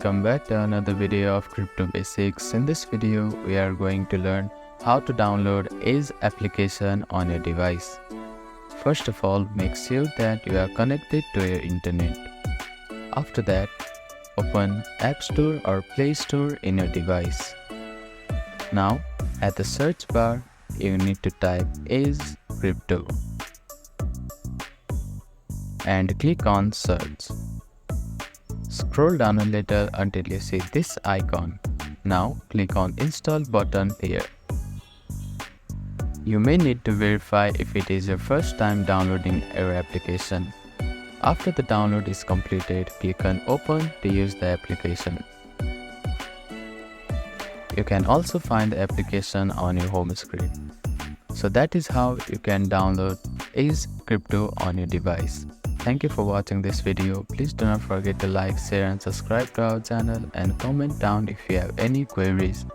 Welcome back to another video of Crypto Basics. In this video, we are going to learn how to download Ace application on your device. First of all, make sure that you are connected to your internet. After that, open App Store or Play Store in your device. Now, at the search bar, you need to type Ace Crypto and click on Search. Scroll down a little until you see this icon. Now click on Install button here. You may need to verify if it is your first time downloading our application. After the download is completed, click on Open to use the application. You can also find the application on your home screen. So that is how you can download Ace Crypto on your device. Thank you for watching this video. Please do not forget to like, share and subscribe to our channel and comment down if you have any queries.